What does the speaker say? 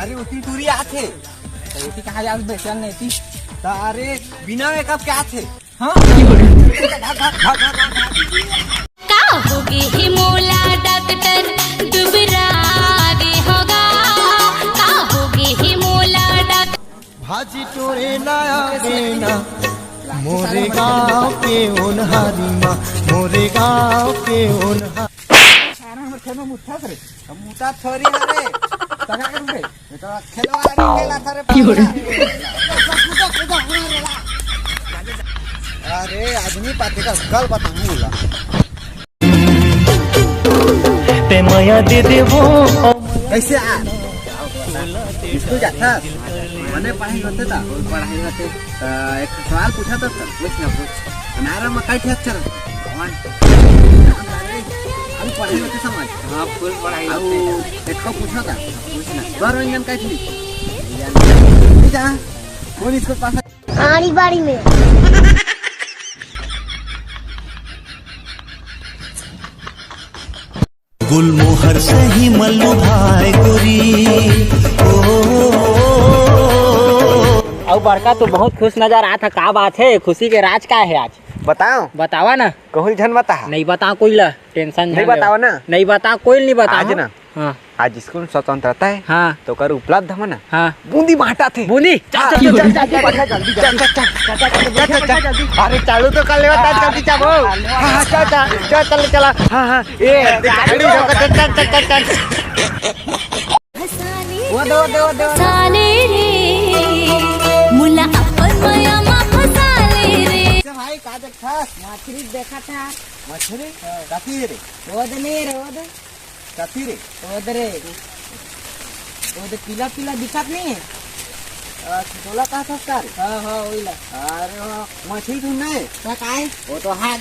अरे उसी दूरी आथे तो इसी कहाँ जाओ बेचन नहीं थी। अरे बिना मेकअप के आथे। हाँ का होगी ही मोला डॉक्टर दुबरा गे होगा का होगी ही मोला डॉक्टर भाजी टोरे नया देना मोरे गाँव के ओनहारी माँ मोरे गाँव के ओनहारी मुठा थोरी रे तगा कर रे तो खेलवा खेला थारे अरे आदमी पाते का गल बताऊंगा ते माया दे दे वो कैसे आ इसको जाता मैंने पढ़ाई होते था पढ़ाई होते एक सवाल पूछा था सर कुछ ना कुछ नारा मकाई थे चल हम पढ़ाई होते समझ हां फुल पढ़ाई होते एक को पूछा था पूछना बरंजन का थी जा कौन इसको पास आड़ी बाड़ी में गुलमोहर से ही मल्लू भाई गोरी और बड़का तो बहुत खुश नजर आता। का बात है, खुशी के राज का है आज बताओ बतावा ना। कहूँ झन बता नहीं बता कोई ला टेंशन नहीं बताओ ना नहीं बता कोई नहीं बता आज ना हाँ आज स्कूल स्वतंत्रता है हाँ तो कर उपलब्ध है ना हाँ बूंदी बांटा थे बूंदी अरे चालू तो कर ले जल्दी चाबो हाँ चल चला हाँ हाँ ये साले रे मुला अपन माया मा फसाले रे भाई का देखा मछली देखा था मछली काती रे रोद नहीं रोद काती रे रोद रे रोद पीला पीला दिखत नहीं है। बोला का संस्कार हाँ हाँ वही ला अरे मछली ढूंढना है क्या है वो तो हाथ